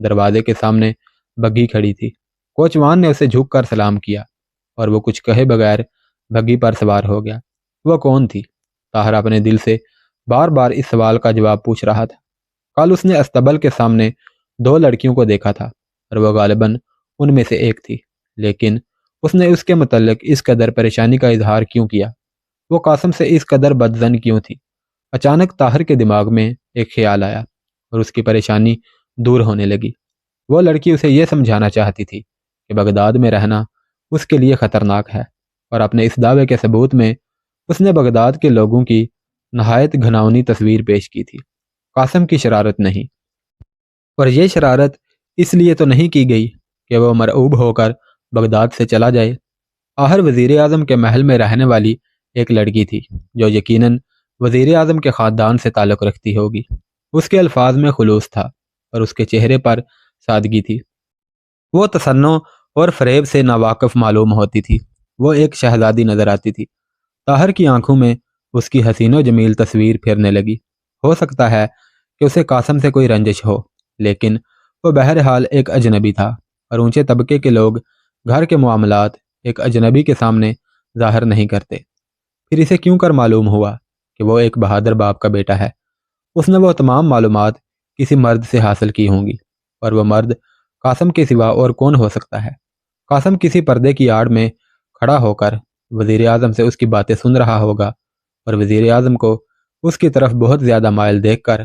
دروازے کے سامنے بگھی کھڑی تھی۔ کوچوان نے اسے جھک کر سلام کیا اور وہ کچھ کہے بغیر بگھی پر سوار ہو گیا۔ وہ کون تھی؟ طاہر اپنے دل سے بار بار اس سوال کا جواب پوچھ رہا تھا۔ کل اس نے استبل کے سامنے 2 لڑکیوں کو دیکھا تھا اور وہ غالباً ان میں سے ایک تھی، لیکن اس نے اس کے متعلق اس قدر پریشانی کا اظہار کیوں کیا؟ وہ قاسم سے اس قدر بدظن کیوں تھی؟ اچانک طاہر کے دماغ میں ایک خیال آیا اور اس کی پریشانی دور ہونے لگی۔ وہ لڑکی اسے یہ سمجھانا چاہتی تھی کہ بغداد میں رہنا اس کے لیے خطرناک ہے، اور اپنے اس دعوے کے ثبوت میں اس نے بغداد کے لوگوں کی نہایت گھناؤنی تصویر پیش کی تھی، قاسم کی شرارت نہیں۔ اور یہ شرارت اس لیے تو نہیں کی گئی کہ وہ مرعوب ہو کر بغداد سے چلا جائے۔ آخر وزیر اعظم کے محل میں رہنے والی ایک لڑکی تھی جو یقیناً وزیر اعظم کے خاندان سے تعلق رکھتی ہوگی۔ اس کے الفاظ میں خلوص تھا اور اس کے چہرے پر سادگی تھی۔ وہ تصنع اور فریب سے ناواقف معلوم ہوتی تھی۔ وہ ایک شہزادی نظر آتی تھی۔ طاہر کی آنکھوں میں اس کی حسین و جمیل تصویر پھرنے لگی۔ ہو سکتا ہے کہ اسے قاسم سے کوئی رنجش ہو، لیکن وہ بہرحال ایک اجنبی تھا، اور اونچے طبقے کے لوگ گھر کے معاملات ایک اجنبی کے سامنے ظاہر نہیں کرتے۔ پھر اسے کیوں کر معلوم ہوا کہ وہ ایک بہادر باپ کا بیٹا ہے؟ اس نے وہ تمام معلومات کسی مرد سے حاصل کی ہوں گی، اور وہ مرد قاسم کے سوا اور کون ہو سکتا ہے؟ قاسم کسی پردے کی آڑ میں کھڑا ہو کر وزیر اعظم سے اس کی باتیں سن رہا ہوگا، اور وزیر اعظم کو اس کی طرف بہت زیادہ مائل دیکھ کر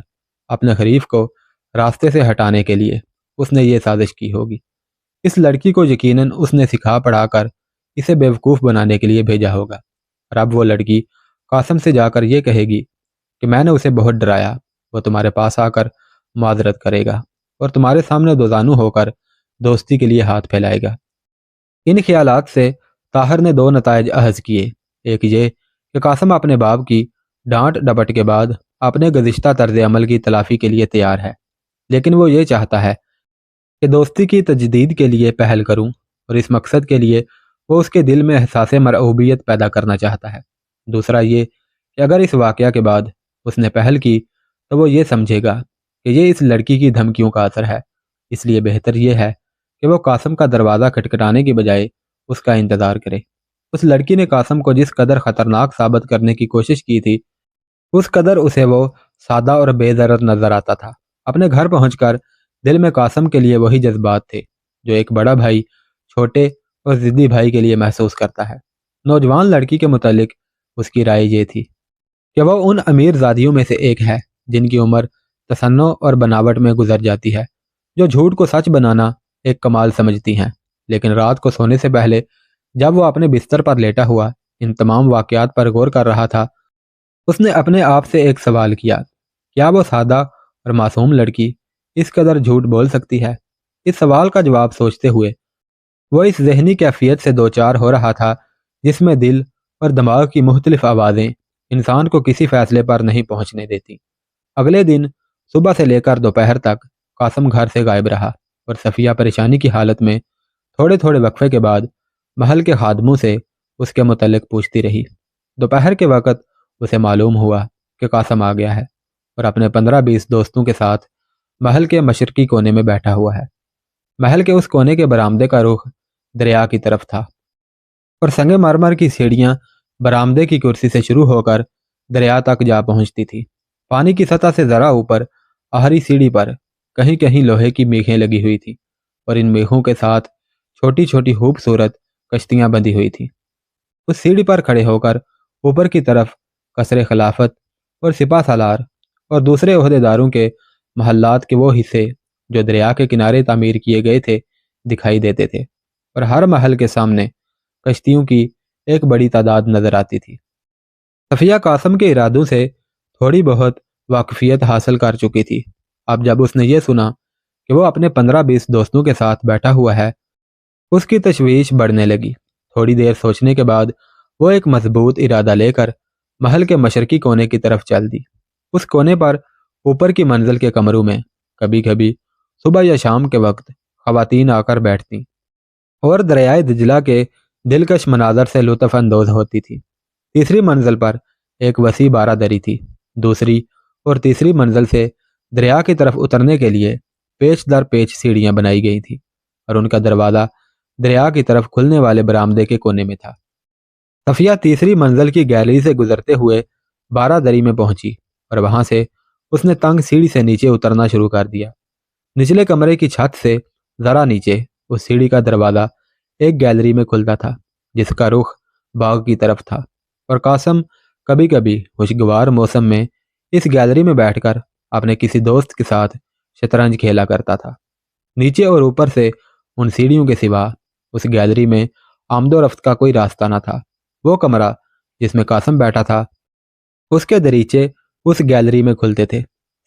اپنے حریف کو راستے سے ہٹانے کے لیے اس نے یہ سازش کی ہوگی۔ اس لڑکی کو یقیناً اس نے سکھا پڑھا کر اسے بیوقوف بنانے کے لیے بھیجا ہوگا، اور اب وہ لڑکی قاسم سے جا کر یہ کہے گی کہ میں نے اسے بہت ڈرایا، وہ تمہارے پاس آ کر معذرت کرے گا اور تمہارے سامنے دوزانو ہو کر دوستی کے لیے ہاتھ پھیلائے گا۔ ان خیالات سے طاہر نے 2 نتائج اخذ کیے۔ ایک یہ کہ قاسم اپنے باپ کی ڈانٹ ڈپٹ کے بعد اپنے گزشتہ طرز عمل کی تلافی کے لیے تیار ہے، لیکن وہ یہ چاہتا ہے کہ دوستی کی تجدید کے لیے پہل کروں، اور اس مقصد کے لیے وہ اس کے دل میں احساس مرعوبیت پیدا کرنا چاہتا ہے۔ دوسرا یہ کہ اگر اس واقعہ کے بعد اس نے پہل کی تو وہ یہ سمجھے گا کہ یہ اس لڑکی کی دھمکیوں کا اثر ہے، اس لیے بہتر یہ ہے کہ وہ قاسم کا دروازہ کھٹکھٹانے کی بجائے اس کا انتظار کرے۔ اس لڑکی نے قاسم کو جس قدر خطرناک ثابت کرنے کی کوشش کی تھی، اس قدر اسے وہ سادہ اور بے ضرر نظر آتا تھا۔ اپنے گھر پہنچ کر دل میں قاسم کے لیے وہی جذبات تھے جو ایک بڑا بھائی چھوٹے اور ضدی بھائی کے لیے محسوس کرتا ہے۔ نوجوان لڑکی کے متعلق اس کی رائے یہ تھی کہ وہ ان امیر زادیوں میں سے ایک ہے جن کی عمر تصنع اور بناوٹ میں گزر جاتی ہے، جو جھوٹ کو سچ بنانا ایک کمال سمجھتی ہیں۔ لیکن رات کو سونے سے پہلے جب وہ اپنے بستر پر لیٹا ہوا ان تمام واقعات پر غور کر رہا تھا، اس نے اپنے آپ سے ایک سوال کیا: کیا وہ سادہ اور معصوم لڑکی اس قدر جھوٹ بول سکتی ہے؟ اس سوال کا جواب سوچتے ہوئے وہ اس ذہنی کیفیت سے دوچار ہو رہا تھا جس میں دل اور دماغ کی مختلف آوازیں انسان کو کسی فیصلے پر نہیں پہنچنے دیتی۔ اگلے دن صبح سے لے کر دوپہر تک قاسم گھر سے غائب رہا، اور صفیہ پریشانی کی حالت میں تھوڑے تھوڑے وقفے کے بعد محل کے خادموں سے اس کے متعلق پوچھتی رہی۔ دوپہر کے وقت اسے معلوم ہوا کہ قاسم آ گیا ہے اور اپنے 15-20 دوستوں کے ساتھ محل کے مشرقی کونے میں بیٹھا ہوا ہے۔ محل کے اس کونے کے برآمدے کا رخ دریا کی طرف تھا، اور سنگ مرمر کی سیڑھیاں برآمدے کی کرسی سے شروع ہو کر دریا تک جا پہنچتی تھی۔ پانی کی سطح سے ذرا اوپر آخری سیڑھی پر کہیں کہیں لوہے کی میخیں لگی ہوئی تھیں، اور ان میخوں کے ساتھ چھوٹی چھوٹی خوبصورت کشتیاں بندھی ہوئی تھیں۔ اس سیڑھی پر کھڑے ہو کر اوپر کی طرف قصر خلافت اور سپہ سالار اور دوسرے عہدیداروں کے محلات کے وہ حصے جو دریا کے کنارے تعمیر کیے گئے تھے دکھائی دیتے تھے، اور ہر محل کے سامنے کشتیوں کی ایک بڑی تعداد نظر آتی تھی۔ صفیہ قاسم کے ارادوں سے تھوڑی بہت واقفیت حاصل کر چکی تھی۔ اب جب اس نے یہ سنا کہ وہ اپنے 15-20 دوستوں کے ساتھ بیٹھا ہوا ہے، اس کی تشویش بڑھنے لگی۔ تھوڑی دیر سوچنے کے بعد وہ ایک مضبوط ارادہ لے کر محل کے مشرقی کونے کی طرف چل دی۔ اس کونے پر اوپر کی منزل کے کمروں میں کبھی کبھی صبح یا شام کے وقت خواتین آ کر بیٹھتیں اور دریائے دجلہ کے دلکش مناظر سے لطف اندوز ہوتی تھی۔ تیسری منزل پر ایک وسیع بارہ دری تھی۔ دوسری اور تیسری منزل سے دریا کی طرف اترنے کے لیے پیچ در پیچ سیڑھیاں بنائی گئی تھیں اور ان کا دروازہ دریا کی طرف کھلنے والے برآمدے کے کونے میں تھا۔ صفیہ تیسری منزل کی گیلری سے گزرتے ہوئے 12 دری میں پہنچی اور وہاں سے اس نے تنگ سیڑھی سے نیچے اترنا شروع کر دیا۔ نچلے کمرے کی چھت سے ذرا نیچے اس سیڑھی کا دروازہ ایک گیلری میں کھلتا تھا جس کا رخ باغ کی طرف تھا، اور قاسم کبھی کبھی خوشگوار موسم میں اس گیلری میں بیٹھ کر اپنے کسی دوست کے ساتھ شطرنج کھیلا کرتا تھا۔ نیچے اور اوپر سے ان سیڑھیوں کے سوا اس گیلری میں آمد و رفت کا کوئی راستہ نہ تھا۔ وہ کمرہ جس میں قاسم بیٹھا تھا، اس کے دریچے اس گیلری میں کھلتے تھے۔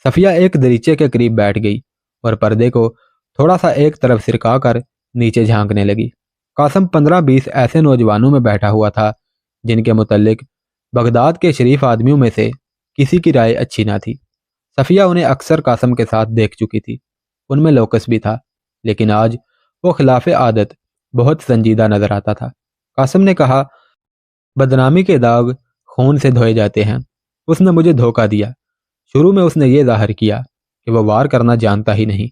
صفیہ ایک دریچے کے قریب بیٹھ گئی اور پردے کو تھوڑا سا ایک طرف سرکا کر نیچے جھانکنے لگی۔ قاسم 15-20 ایسے نوجوانوں میں بیٹھا ہوا تھا جن کے متعلق بغداد کے شریف آدمیوں میں سے کسی کی رائے اچھی نہ تھی۔ صفیہ انہیں اکثر قاسم کے ساتھ دیکھ چکی تھی، ان میں لوکس بھی تھا، لیکن آج وہ خلاف عادت بہت سنجیدہ نظر آتا تھا۔ قاسم نے کہا، بدنامی کے داغ خون سے دھوئے جاتے ہیں۔ اس نے مجھے دھوکہ دیا۔ شروع میں اس نے یہ ظاہر کیا کہ وہ وار کرنا جانتا ہی نہیں،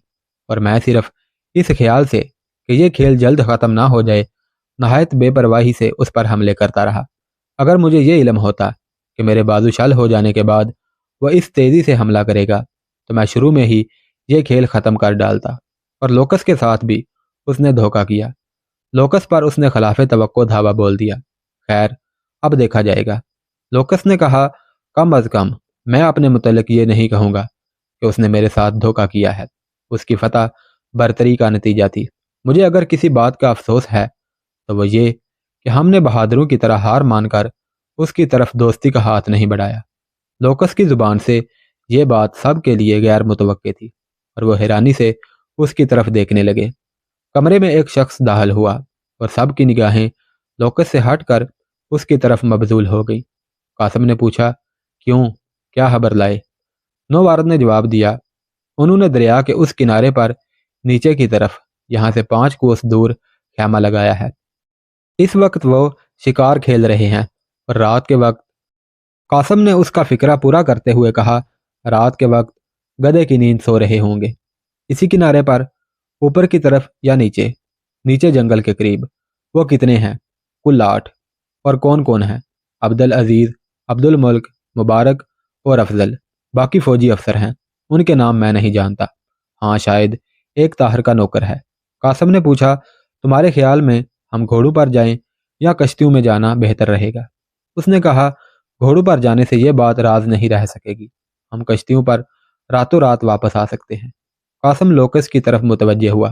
اور میں صرف اس خیال سے کہ یہ کھیل جلد ختم نہ ہو جائے نہایت بے پرواہی سے اس پر حملے کرتا رہا۔ اگر مجھے یہ علم ہوتا کہ میرے بازو شل ہو جانے کے بعد وہ اس تیزی سے حملہ کرے گا تو میں شروع میں ہی یہ کھیل ختم کر ڈالتا۔ اور لوکس کے ساتھ بھی اس نے دھوکہ کیا۔ لوکس پر اس نے خلاف توقع دھاوا بول دیا۔ خیر، اب دیکھا جائے گا۔ لوکس نے کہا، کم از کم میں اپنے متعلق یہ نہیں کہوں گا کہ اس نے میرے ساتھ دھوکہ کیا ہے۔ اس کی فتح برتری کا نتیجہ تھی۔ مجھے اگر کسی بات کا افسوس ہے تو وہ یہ کہ ہم نے بہادروں کی طرح ہار مان کر اس کی طرف دوستی کا ہاتھ نہیں بڑھایا۔ لوکس کی زبان سے یہ بات سب کے لیے غیر متوقع تھی اور وہ حیرانی سے اس کی طرف دیکھنے لگے۔ کمرے میں ایک شخص داخل ہوا اور سب کی نگاہیں لوکس سے ہٹ کر اس کی طرف مبذول ہو گئی۔ قاسم نے پوچھا، کیوں، کیا خبر لائے؟ نووارد نے جواب دیا، انہوں نے دریا کے اس کنارے پر نیچے کی طرف یہاں سے 5 کوس دور خیمہ لگایا ہے۔ اس وقت وہ شکار کھیل رہے ہیں اور رات کے وقت، قاسم نے اس کا فکرہ پورا کرتے ہوئے کہا، رات کے وقت گدھے کی نیند سو رہے ہوں گے۔ اسی کنارے پر، اوپر کی طرف یا نیچے؟ نیچے جنگل کے قریب۔ وہ کتنے ہیں؟ کل 8۔ اور کون کون ہیں؟ عبدالعزیز، عبدالملک، مبارک اور افضل۔ باقی فوجی افسر ہیں، ان کے نام میں نہیں جانتا۔ ہاں، شاید ایک طاہر کا نوکر ہے۔ قاسم نے پوچھا، تمہارے خیال میں ہم گھوڑوں پر جائیں یا کشتیوں میں جانا بہتر رہے گا؟ اس نے کہا، گھوڑوں پر جانے سے یہ بات راز نہیں رہ سکے گی۔ ہم کشتیوں پر راتوں رات واپس آ سکتے ہیں۔ قاسم لوکس کی طرف متوجہ ہوا،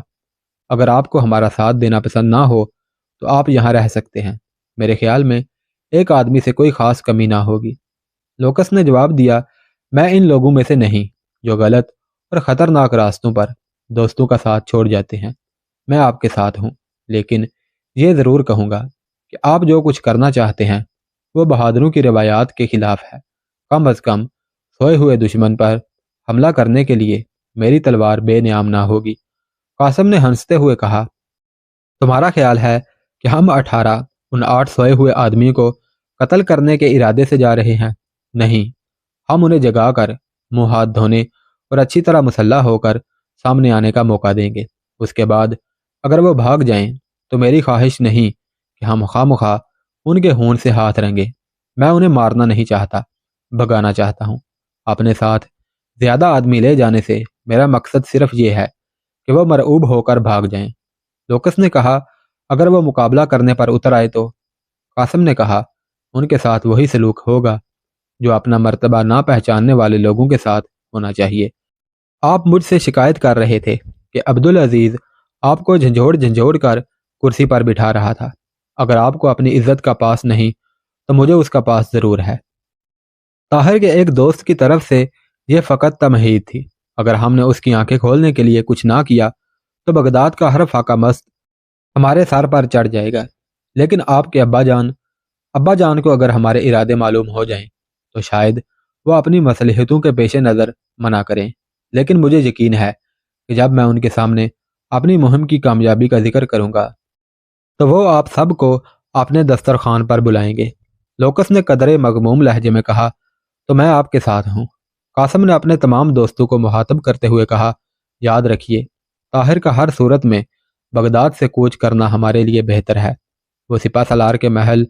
اگر آپ کو ہمارا ساتھ دینا پسند نہ ہو تو آپ یہاں رہ سکتے ہیں۔ میرے خیال میں ایک آدمی سے کوئی خاص کمی نہ ہوگی۔ لوکس نے جواب دیا، میں ان لوگوں میں سے نہیں جو غلط اور خطرناک راستوں پر دوستوں کا ساتھ چھوڑ جاتے ہیں۔ میں آپ کے ساتھ ہوں، لیکن یہ ضرور کہوں گا کہ آپ جو کچھ کرنا چاہتے ہیں وہ بہادروں کی روایات کے خلاف ہے۔ کم از کم سوئے ہوئے دشمن پر حملہ کرنے کے لیے میری تلوار بے نیام نہ ہوگی۔ قاسم نے ہنستے ہوئے کہا، تمہارا خیال ہے کہ ہم 18 ان 8 سوئے ہوئے آدمیوں کو قتل کرنے کے ارادے سے جا رہے ہیں؟ نہیں، ہم انہیں جگا کر منہ ہاتھ دھونے اور اچھی طرح مسلح ہو کر سامنے آنے کا موقع دیں گے۔ اس کے بعد اگر وہ بھاگ جائیں تو میری خواہش نہیں کہ ہم خواہ ان کے خون سے ہاتھ رنگیں۔ میں انہیں مارنا نہیں چاہتا، بھگانا چاہتا ہوں۔ اپنے ساتھ زیادہ آدمی لے جانے سے میرا مقصد صرف یہ ہے کہ وہ مرعوب ہو کر بھاگ جائیں۔ لوکس نے کہا، اگر وہ مقابلہ کرنے پر اتر آئے تو؟ قاسم نے کہا، ان کے ساتھ وہی سلوک ہوگا جو اپنا مرتبہ نہ پہچاننے والے لوگوں کے ساتھ ہونا چاہیے۔ آپ مجھ سے شکایت کر رہے تھے کہ عبدالعزیز آپ کو جھنجھوڑ کر کرسی پر بٹھا رہا تھا۔ اگر آپ کو اپنی عزت کا پاس نہیں تو مجھے اس کا پاس ضرور ہے۔ طاہر کے ایک دوست کی طرف سے یہ فقط تمہید تھی۔ اگر ہم نے اس کی آنکھیں کھولنے کے لیے کچھ نہ کیا تو بغداد کا ہر فاقہ مست ہمارے سر پر چڑھ جائے گا۔ لیکن آپ کے ابا جان کو اگر ہمارے ارادے معلوم ہو جائیں تو شاید وہ اپنی مصلحتوں کے پیش نظر منع کریں۔ لیکن مجھے یقین ہے کہ جب میں ان کے سامنے اپنی مہم کی کامیابی کا ذکر کروں گا تو وہ آپ سب کو اپنے دسترخوان پر بلائیں گے۔ لوکس نے قدرے مغموم لہجے میں کہا، تو میں آپ کے ساتھ ہوں۔ قاسم نے اپنے تمام دوستوں کو مخاطب کرتے ہوئے کہا، یاد رکھیے، طاہر کا ہر صورت میں بغداد سے کوچ کرنا ہمارے لیے بہتر ہے۔ وہ سپہ سالار کے محل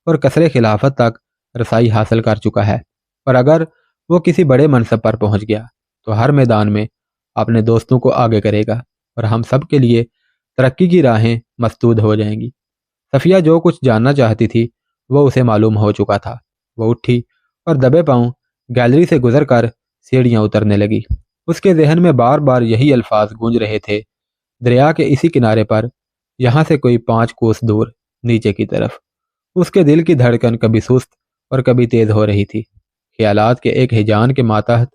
اور قصر خلافت تک رسائی حاصل کر چکا ہے، اور اگر وہ کسی بڑے منصب پر پہنچ گیا تو ہر میدان میں اپنے دوستوں کو آگے کرے گا اور ہم سب کے لیے ترقی کی راہیں مسدود ہو جائیں گی۔ صفیہ جو کچھ جاننا چاہتی تھی وہ اسے معلوم ہو چکا تھا۔ وہ اٹھی اور دبے پاؤں گیلری سے گزر کر سیڑھیاں اترنے لگی۔ اس کے ذہن میں بار بار یہی الفاظ گونج رہے تھے، دریا کے اسی کنارے پر، یہاں سے کوئی 5 کوس دور، نیچے کی طرف۔ اس کے دل کی دھڑکن کبھی سست اور کبھی تیز ہو رہی تھی۔ خیالات کے ایک ہیجان کے ماتحت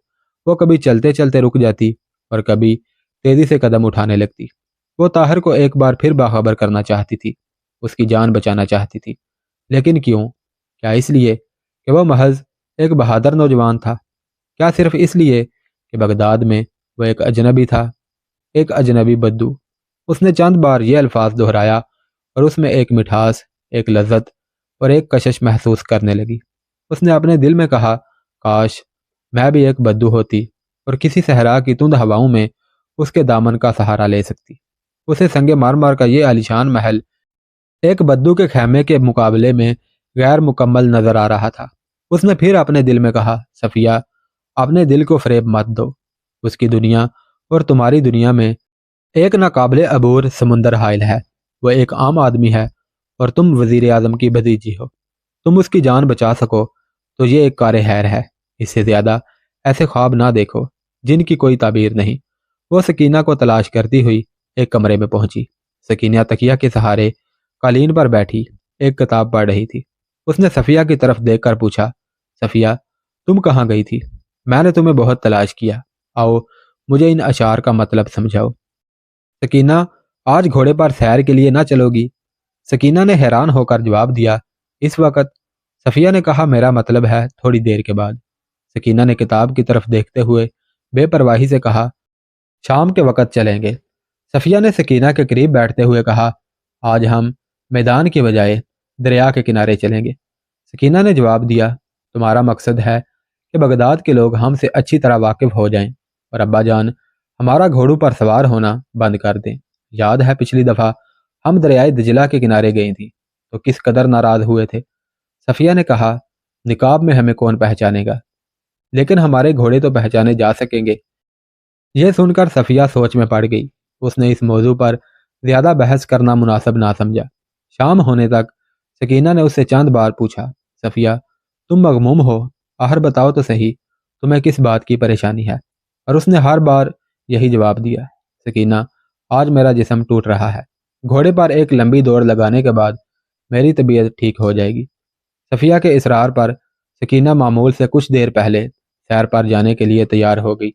وہ کبھی چلتے چلتے رک جاتی اور کبھی تیزی سے قدم اٹھانے لگتی۔ وہ طاہر کو ایک بار پھر باخبر کرنا چاہتی تھی، اس کی جان بچانا چاہتی تھی، لیکن کیوں؟ کیا اس لیے کہ وہ محض ایک بہادر نوجوان تھا؟ کیا صرف اس لیے کہ بغداد میں وہ ایک اجنبی تھا، ایک اجنبی بدو؟ اس نے چند بار یہ الفاظ دہرایا اور اس میں ایک مٹھاس، ایک لذت اور ایک کشش محسوس کرنے لگی۔ اس نے اپنے دل میں کہا، کاش میں بھی ایک بدو ہوتی اور کسی صحرا کی تند ہواؤں میں اس کے دامن کا سہارا لے سکتی۔ اسے سنگ مرمر کا یہ عالیشان محل ایک بدو کے خیمے کے مقابلے میں غیر مکمل نظر آ رہا تھا۔ اس نے پھر اپنے دل میں کہا، صفیہ، اپنے دل کو فریب مت دو۔ اس کی دنیا اور تمہاری دنیا میں ایک ناقابل عبور سمندر حائل ہے۔ وہ ایک عام آدمی ہے اور تم وزیر اعظم کی بھتیجی ہو۔ تم اس کی جان بچا سکو تو یہ ایک کار خیر ہے۔ اس سے زیادہ ایسے خواب نہ دیکھو جن کی کوئی تعبیر نہیں۔ وہ سکینہ کو تلاش کرتی ہوئی ایک کمرے میں پہنچی۔ سکینہ تکیہ کے سہارے قالین پر بیٹھی ایک کتاب پڑھ رہی تھی۔ اس نے صفیہ کی طرف دیکھ کر پوچھا، صفیہ، تم کہاں گئی تھی؟ میں نے تمہیں بہت تلاش کیا۔ آؤ مجھے ان اشعار کا مطلب سمجھاؤ۔ سکینہ، آج گھوڑے پر سیر کے لیے نہ چلو گی؟ سکینہ نے حیران ہو کر جواب دیا، اس وقت؟ صفیہ نے کہا، میرا مطلب ہے تھوڑی دیر کے بعد۔ سکینہ نے کتاب کی طرف دیکھتے ہوئے بے پرواہی سے کہا، شام کے وقت چلیں گے۔ صفیہ نے سکینہ کے قریب بیٹھتے ہوئے کہا، آج ہم میدان کی بجائے دریا کے کنارے چلیں گے۔ سکینہ نے جواب دیا، تمہارا مقصد ہے کہ بغداد کے لوگ ہم سے اچھی طرح واقف ہو جائیں اور ابا جان ہمارا گھوڑوں پر سوار ہونا بند کر دیں۔ یاد ہے پچھلی دفعہ ہم دریائے دجلہ کے کنارے گئی تھیں تو کس قدر ناراض ہوئے تھے۔ صفیہ نے کہا، نقاب میں ہمیں کون پہچانے گا، لیکن ہمارے گھوڑے تو پہچانے جا سکیں گے۔ یہ سن کر صفیہ سوچ میں پڑ گئی۔ اس نے اس موضوع پر زیادہ بحث کرنا مناسب نہ سمجھا۔ شام ہونے تک سکینہ نے اس سے چند بار پوچھا، صفیہ، تم مغموم ہو؟ آخر بتاؤ تو صحیح، تمہیں کس بات کی پریشانی ہے؟ اور اس نے ہر بار یہی جواب دیا، سکینہ، آج میرا جسم ٹوٹ رہا ہے۔ گھوڑے پر ایک لمبی دوڑ لگانے کے بعد میری طبیعت ٹھیک ہو جائے گی۔ صفیہ کے اصرار پر سکینہ معمول سے کچھ دیر پہلے سیر پر جانے کے لیے تیار ہو گئی۔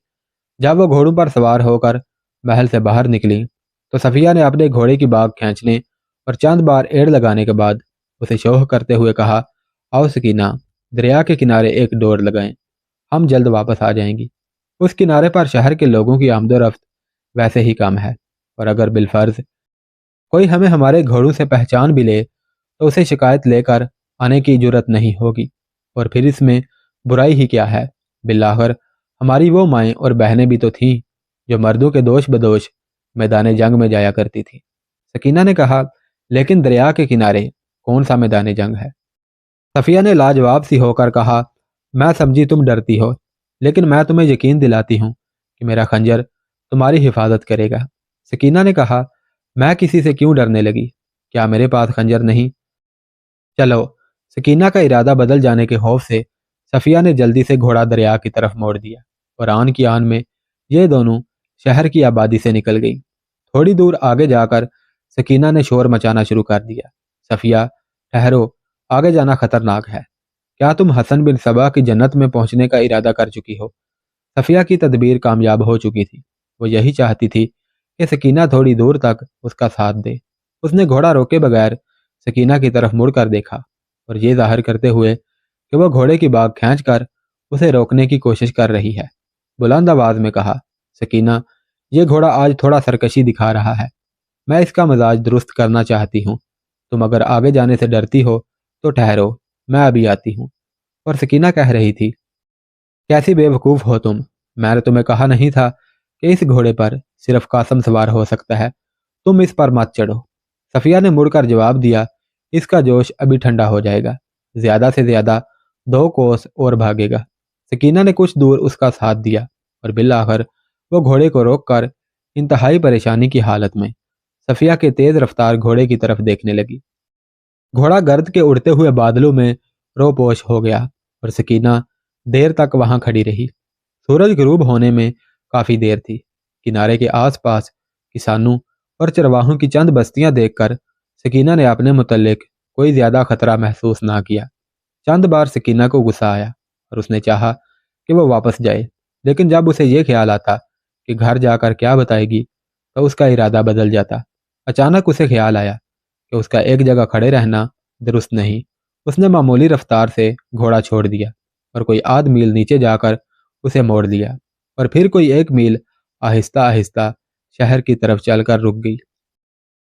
جب وہ گھوڑوں پر سوار ہو کر محل سے باہر نکلی تو صفیہ نے اپنے گھوڑے کی باگ کھینچنے اور چند بار ایڑ لگانے کے بعد اسے شوہ کرتے ہوئے کہا، آؤ سکینہ، دریا کے کنارے ایک ڈور لگائیں، ہم جلد واپس آ جائیں گی۔ اس کنارے پر شہر کے لوگوں کی آمد و رفت ویسے ہی کم ہے، اور اگر بالفرض کوئی ہمیں ہمارے گھوڑوں سے پہچان بھی لے تو اسے شکایت لے کر آنے کی جرت نہیں ہوگی، اور پھر اس میں برائی ہی کیا ہے؟ بالآخر ہماری وہ مائیں اور بہنیں بھی تو تھیں جو مردوں کے دوش بدوش میدان جنگ میں جایا کرتی تھی۔ سکینہ نے کہا، لیکن دریا کے کنارے کون سا میدان جنگ ہے؟ صفیہ نے لاجواب سی ہو کر کہا، میں سمجھی تم ڈرتی ہو، لیکن میں تمہیں یقین دلاتی ہوں کہ میرا خنجر تمہاری حفاظت کرے گا۔ سکینہ نے کہا، میں کسی سے کیوں ڈرنے لگی؟ کیا میرے پاس خنجر نہیں؟ چلو۔ سکینہ کا ارادہ بدل جانے کے خوف سے صفیہ نے جلدی سے گھوڑا دریا کی طرف موڑ دیا، اور آن کی آن میں یہ دونوں شہر کی آبادی سے نکل گئی۔ تھوڑی دور آگے جا کر سکینہ نے شور مچانا شروع کر دیا، صفیہ، ٹھہرو، آگے جانا خطرناک ہے۔ کیا تم حسن بن صبا کی جنت میں پہنچنے کا ارادہ کر چکی ہو؟ صفیہ کی تدبیر کامیاب ہو چکی تھی۔ وہ یہی چاہتی تھی کہ سکینہ تھوڑی دور تک اس کا ساتھ دے۔ اس نے گھوڑا روکے بغیر سکینہ کی طرف مڑ کر دیکھا، اور یہ ظاہر کرتے ہوئے کہ وہ گھوڑے کی باگ کھینچ کر اسے روکنے کی کوشش کر رہی ہے، بلند آواز میں کہا، سکینہ، یہ گھوڑا آج تھوڑا سرکشی دکھا رہا ہے، میں اس کا مزاج درست کرنا چاہتی ہوں۔ تم اگر آگے جانے سے ڈرتی ہو تو ٹھہرو، میں ابھی آتی ہوں۔ اور سکینہ کہہ رہی تھی، کیسی بے وقوف ہو تم، میں نے تمہیں کہا نہیں تھا کہ اس گھوڑے پر صرف قاسم سوار ہو سکتا ہے، تم اس پر مت چڑھو۔ صفیہ نے مڑ کر جواب دیا، اس کا جوش ابھی ٹھنڈا ہو جائے گا، زیادہ سے زیادہ 2 کوس اور بھاگے گا۔ سکینہ نے کچھ دور اس کا ساتھ دیا اور بالآخر وہ گھوڑے کو روک کر انتہائی پریشانی کی حالت میں صفیہ کے تیز رفتار گھوڑے کی طرف دیکھنے لگی۔ گھوڑا گرد کے اڑتے ہوئے بادلوں میں روپوش ہو گیا اور سکینہ دیر تک وہاں کھڑی رہی۔ سورج غروب ہونے میں کافی دیر تھی۔ کنارے کے آس پاس کسانوں اور چرواہوں کی چند بستیاں دیکھ کر سکینہ نے اپنے متعلق کوئی زیادہ خطرہ محسوس نہ کیا۔ چند بار سکینہ کو غصہ آیا اور اس نے چاہا کہ وہ واپس جائے، لیکن جب اسے یہ خیال آتا کہ گھر جا کر کیا بتائے گی تو اس کا ارادہ بدل جاتا۔ اچانک اسے خیال آیا کہ اس کا ایک جگہ کھڑے رہنا درست نہیں۔ اس نے معمولی رفتار سے گھوڑا چھوڑ دیا اور کوئی آدھ میل نیچے جا کر اسے موڑ لیا اور پھر کوئی 1 میل آہستہ آہستہ شہر کی طرف چل کر رک گئی۔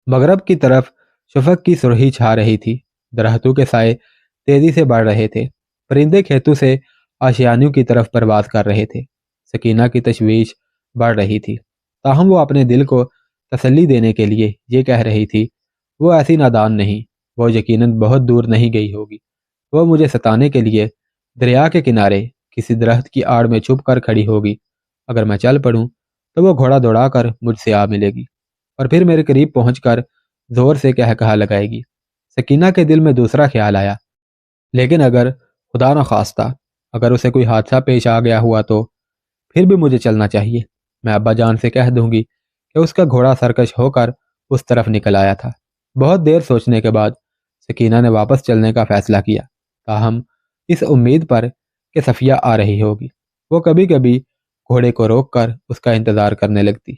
مغرب کی طرف شفق کی سرخی چھا رہی تھی، درختوں کے سائے تیزی سے بڑھ رہے تھے، پرندے کھیتوں سے آشیانیوں کی طرف پرواز کر رہے تھے۔ سکینہ کی تشویش بڑھ رہی تھی، تاہم وہ اپنے دل کو تسلی دینے کے لیے یہ کہہ رہی تھی، وہ ایسی نادان نہیں، وہ یقیناً بہت دور نہیں گئی ہوگی، وہ مجھے ستانے کے لیے دریا کے کنارے کسی درخت کی آڑ میں چھپ کر کھڑی ہوگی۔ اگر میں چل پڑوں تو وہ گھوڑا دوڑا کر مجھ سے آ ملے گی اور پھر میرے قریب پہنچ کر زور سے کہا لگائے گی۔ سکینہ کے دل میں دوسرا خیال آیا، لیکن اگر خدا نخواستہ اگر اسے کوئی حادثہ پیش آ گیا ہوا تو پھر بھی مجھے چلنا چاہیے۔ میں ابا جان سے کہہ دوں گی کہ اس کا گھوڑا سرکش ہو کر اس طرف نکل آیا تھا۔ بہت دیر سوچنے کے بعد سکینہ نے واپس چلنے کا فیصلہ کیا، تاہم اس امید پر کہ صفیہ آ رہی ہوگی۔ وہ کبھی کبھی گھوڑے کو روک کر اس کا انتظار کرنے لگتی۔